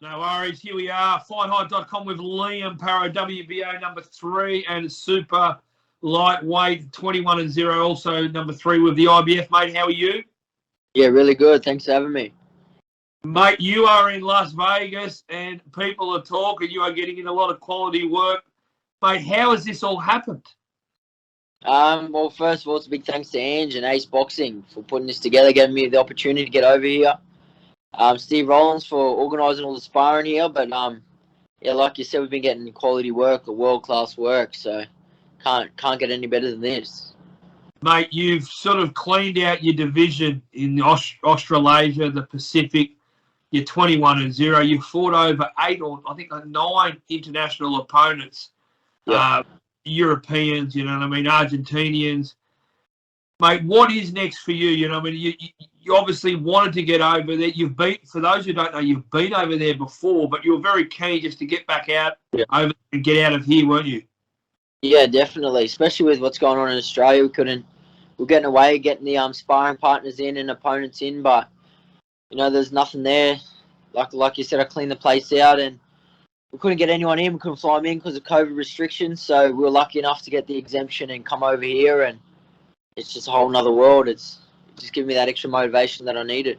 No worries. Here we are, FightHype.com with Liam Paro, WBO number 3 and super lightweight 21-0, also number 3 with the IBF, mate. How are you? Yeah, really good. Thanks for having me. Mate, you are in Las Vegas and people are talking. You are getting in a lot of quality work. Mate, how has this all happened? Well, first of all, it's a big thanks to Ange and Ace Boxing for putting this together, getting me the opportunity to get over here. Steve Rollins for organising all the sparring here, but yeah, like you said, we've been getting quality work, world-class work, so can't get any better than this. Mate, you've sort of cleaned out your division in Australasia, the Pacific. You're 21-0. You've fought over 8 or I think 9 international opponents. Yeah. Europeans, you know what I mean, Argentinians. Mate, what is next for you? You know what I mean? You obviously wanted to get over there. For those who don't know, you've been over there before, but you were very keen just to get back out over and get out of here, weren't you? Yeah, definitely. Especially with what's going on in Australia, we're getting away, getting the sparring partners in and opponents in, but you know, there's nothing there. Like you said, I cleaned the place out and we couldn't get anyone in. We couldn't fly them in because of COVID restrictions. So we were lucky enough to get the exemption and come over here, and it's just a whole nother world. It's just giving me that extra motivation that I needed.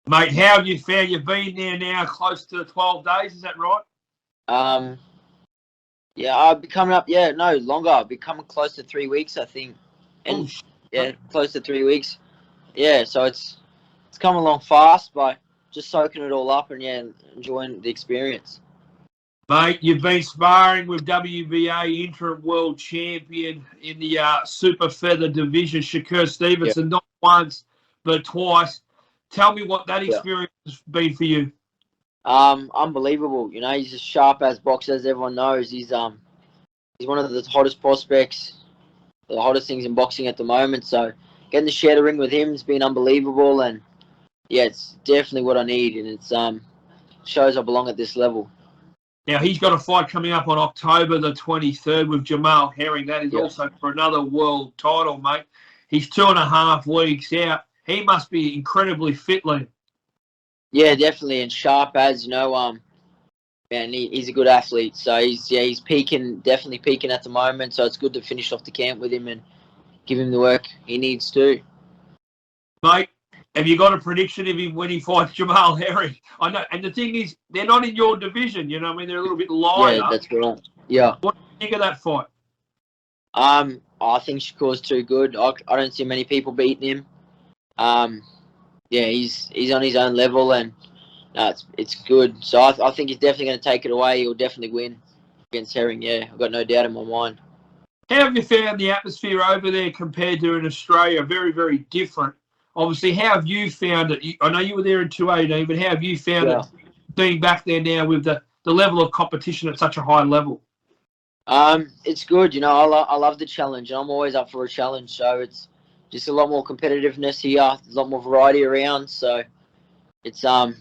Mate, how have you found? You've been there now close to 12 days, is that right? Yeah, I'll be coming up. Yeah, no, longer. I'll be coming close to 3 weeks, I think. And yeah, close to 3 weeks. Yeah, so it's come along fast, but just soaking it all up and yeah, enjoying the experience. Mate, you've been sparring with WBA interim world champion in the super feather division, Shakur Stevenson, not once but twice. Tell me what that experience has been for you. Unbelievable. You know, he's as sharp as boxer, as everyone knows. He's one of the hottest prospects, the hottest things in boxing at the moment. So getting to share the ring with him has been unbelievable, and yeah, it's definitely what I need, and it's shows I belong at this level. Now, he's got a fight coming up on October the 23rd with Jamel Herring. That is also for another world title, mate. He's 2.5 weeks out. He must be incredibly fit, Liam. Yeah, definitely, and sharp as, you know, man, he's a good athlete. So he's peaking, definitely peaking at the moment. So it's good to finish off the camp with him and give him the work he needs to. Mate, have you got a prediction of him when he fights Jamel Herring? I know, and the thing is, they're not in your division. You know what I mean? They're a little bit lighter. Yeah, that's right. Yeah. What do you think of that fight? I think Shakur's too good. I don't see many people beating him. Yeah, he's on his own level, and no, it's good. So I think he's definitely going to take it away. He'll definitely win against Herring. Yeah, I've got no doubt in my mind. How have you found the atmosphere over there compared to in Australia? Very, very different. Obviously, how have you found it? I know you were there in 2018, but how have you found it being back there now with the level of competition at such a high level? It's good. You know, I love the challenge. I'm always up for a challenge. So it's just a lot more competitiveness here. There's a lot more variety around. So it's I've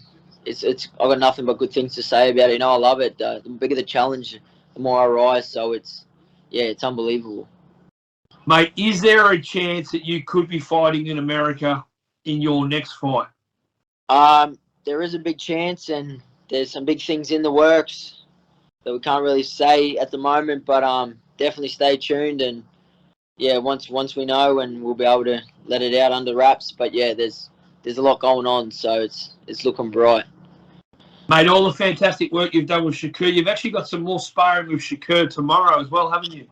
got nothing but good things to say about it. You know, I love it. The bigger the challenge, the more I rise. So it's unbelievable. Mate, is there a chance that you could be fighting in America in your next fight? There is a big chance, and there's some big things in the works that we can't really say at the moment, but definitely stay tuned, and yeah, once we know, and we'll be able to let it out under wraps. But yeah, there's a lot going on, so it's looking bright. Mate, all the fantastic work you've done with Shakur. You've actually got some more sparring with Shakur tomorrow as well, haven't you?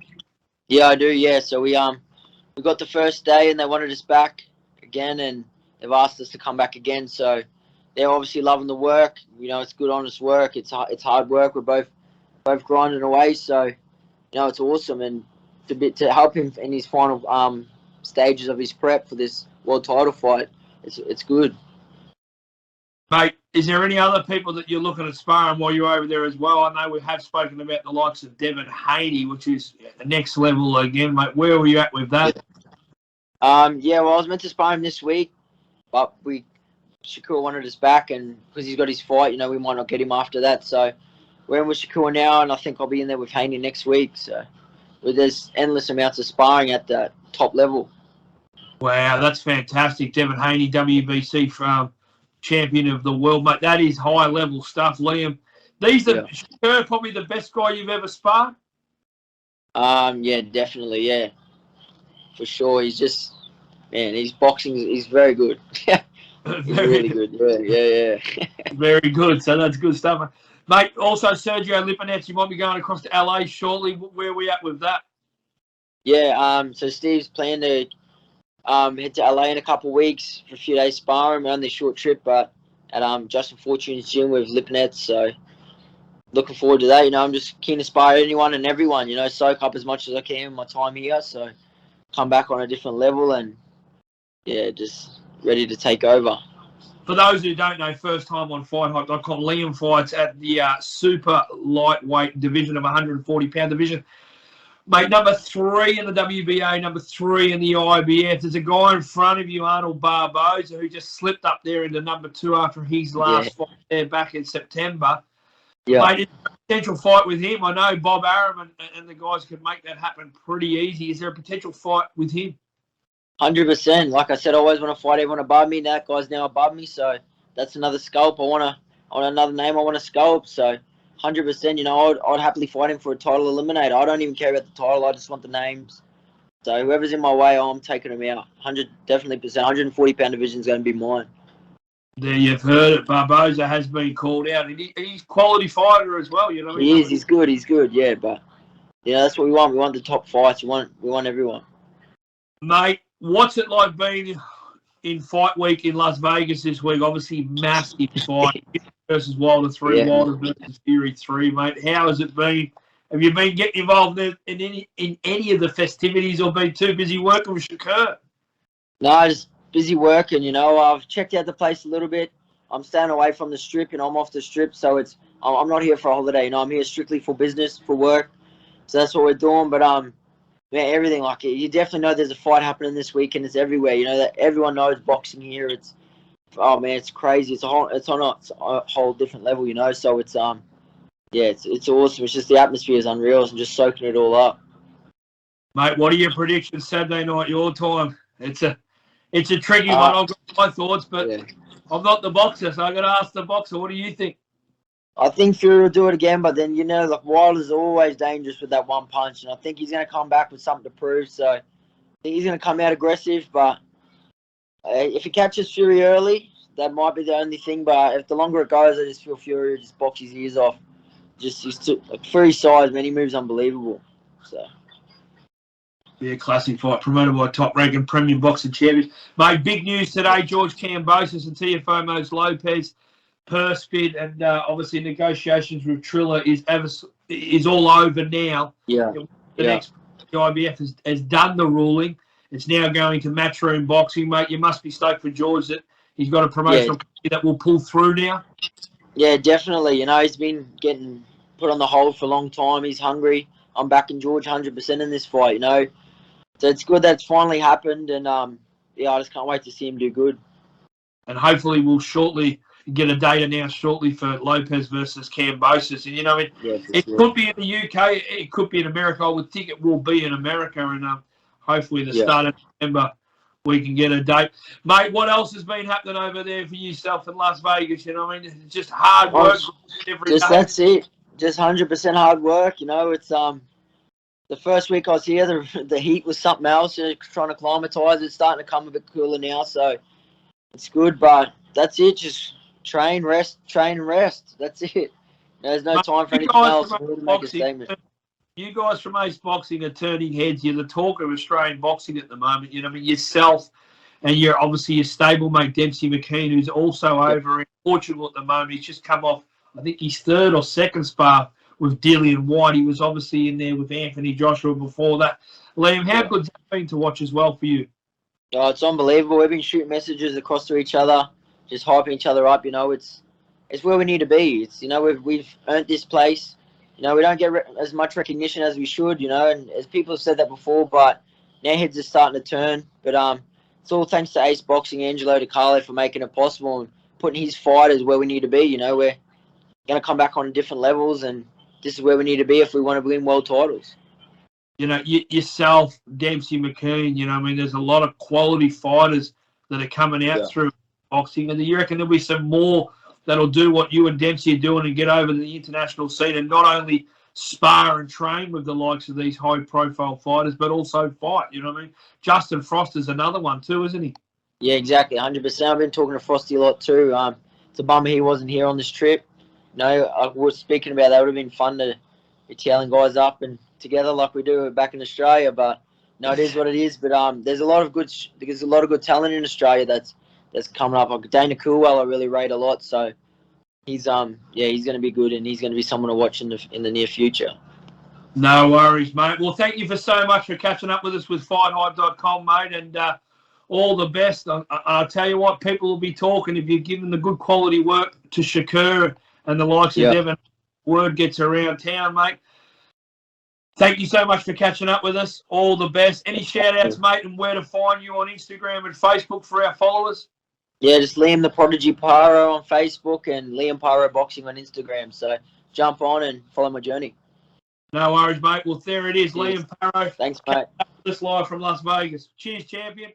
Yeah, I do. Yeah, so we got the first day, and they wanted us back again, and they've asked us to come back again. So they're obviously loving the work. You know, it's good, honest work. It's hard work. We're both grinding away. So you know, it's awesome, and to help him in his final stages of his prep for this world title fight, it's good. Mate, is there any other people that you're looking at sparring while you're over there as well? I know we have spoken about the likes of Devin Haney, which is the next level again, mate. Where were you at with that? Yeah, well, I was meant to spar him this week, but Shakur wanted us back, and because he's got his fight, you know, we might not get him after that. So we're in with Shakur now, and I think I'll be in there with Haney next week. So there's endless amounts of sparring at the top level. Wow, that's fantastic. Devin Haney, WBC from champion of the world, mate. That is high-level stuff, Liam. These are Shakur, probably the best guy you've ever sparred? Yeah, definitely, yeah. For sure. He's just, man, his boxing, he's very good. He's really good. Yeah. Very good. So that's good stuff, mate. Also, Sergio Lipinets, you might be going across to LA shortly. Where are we at with that? Yeah, so Steve's planning to head to LA in a couple of weeks for a few days sparring. We're on this short trip, but at Justin Fortune's gym with Lipinets, so looking forward to that. I'm just keen to spar anyone and everyone, soak up as much as I can in my time here, so come back on a different level and, yeah, just ready to take over. For those who don't know, first time on FightHype.com, Liam fights at the super lightweight division of 140-pound division. Mate, number 3 in the WBA, number 3 in the IBF. There's a guy in front of you, Arnold Barboza, who just slipped up there into number 2 after his last fight there back in September. Yeah. Mate, it's a potential fight with him. I know Bob Arum and the guys could make that happen pretty easy. Is there a potential fight with him? 100%. Like I said, I always want to fight everyone above me. That guy's now above me, so that's another sculpt. I want another name. I want to sculpt. So 100%. I'd happily fight him for a title eliminator. I don't even care about the title. I just want the names. So whoever's in my way, I'm taking him out. 140-pound division is going to be mine. There, you've heard it. Barboza has been called out. He's a quality fighter as well. He is. He's good. He's good. Yeah, but that's what we want. We want the top fights. We want everyone. Mate, what's it like being in Fight Week in Las Vegas this week? Obviously, massive fight versus Wilder 3, Wilder versus Fury 3, mate. How has it been? Have you been getting involved in any of the festivities or been too busy working with Shakur? No, just busy working. I've checked out the place a little bit. I'm staying away from the strip, I'm off the strip, so I'm not here for a holiday. I'm here strictly for business, for work. So that's what we're doing. But everything, like, you definitely know there's a fight happening this weekend. It's everywhere. That everyone knows boxing here. It's crazy. It's on a whole different level. So it's awesome. It's just the atmosphere is unreal. I'm just soaking it all up. Mate, what are your predictions Saturday night your time? It's a tricky one. I've got my thoughts, but I'm not the boxer, so I've got to ask the boxer. What do you think? I think Fury will do it again, but then, like, Wilder's always dangerous with that one punch, and I think he's going to come back with something to prove, so I think he's going to come out aggressive, but if he catches Fury early, that might be the only thing, but if the longer it goes, I just feel Fury will just box his ears off. He's too, like, for his size, man, he moves unbelievable, so... Yeah, classic fight, promoted by top-ranking premium boxing champions. Mate, big news today, George Kambosos and Teofimo Lopez purse bid, and obviously negotiations with Triller is all over now. Yeah. The IBF has done the ruling. It's now going to Matchroom Boxing, mate. You must be stoked for George that he's got a promotional company that will pull through now. Yeah, definitely. He's been getting put on the hold for a long time. He's hungry. I'm backing George 100% in this fight, So it's good that it's finally happened, and I just can't wait to see him do good. And hopefully we'll shortly get a date announced shortly for Lopez versus Kambosos. And, it could be in the UK, it could be in America. I would think it will be in America, and hopefully the start of November we can get a date. Mate, what else has been happening over there for yourself in Las Vegas? It's just hard work every day. That's it. Just 100% hard work. It's the first week I was here, the heat was something else. Trying to acclimatise. It's starting to come a bit cooler now, so it's good. But that's it. Just train, rest. That's it. There's no time for anything else. Make a statement. You guys from Ace Boxing are turning heads. You're the talk of Australian boxing at the moment. Yourself and you're obviously your stablemate Dempsey McKean, who's also over in Portugal at the moment. He's just come off, I think, his third or second spar with Dillian White. He was obviously in there with Anthony Joshua before that. Liam, how good's that been to watch as well for you? Oh, it's unbelievable. We've been shooting messages across to each other, just hyping each other up. It's where we need to be. It's we've earned this place. We don't get as much recognition as we should. And as people have said that before, but now heads are starting to turn. But it's all thanks to Ace Boxing, Angelo DiCarlo, for making it possible and putting his fighters where we need to be. We're going to come back on different levels, and this is where we need to be if we want to win world titles. Yourself, Dempsey McKean, there's a lot of quality fighters that are coming out through boxing, and you reckon there'll be some more that'll do what you and Dempsey are doing and get over the international scene and not only spar and train with the likes of these high-profile fighters, but also fight, you know what I mean? Justin Froster's another one too, isn't he? Yeah, exactly, 100%. I've been talking to Frosty a lot too. It's a bummer he wasn't here on this trip. I was speaking about that. Would have been fun to be tailing guys up and together like we do back in Australia. But no, it is what it is. But there's a lot of good talent in Australia that's coming up. Like Dana Coolwell, I really rate a lot. So he's he's going to be good, and he's going to be someone to watch in the near future. No worries, mate. Well, thank you for so much for catching up with us with FightHype.com, mate, and all the best. I'll tell you what, people will be talking if you're giving the good quality work to Shakur and the likes of Devon. Word gets around town, mate. Thank you so much for catching up with us. All the best. Any shout-outs, mate, and where to find you on Instagram and Facebook for our followers? Yeah, just Liam the Prodigy Paro on Facebook and Liam Paro Boxing on Instagram. So jump on and follow my journey. No worries, mate. Well, there it is. Cheers. Liam Paro. Thanks, mate. This live from Las Vegas. Cheers, champion.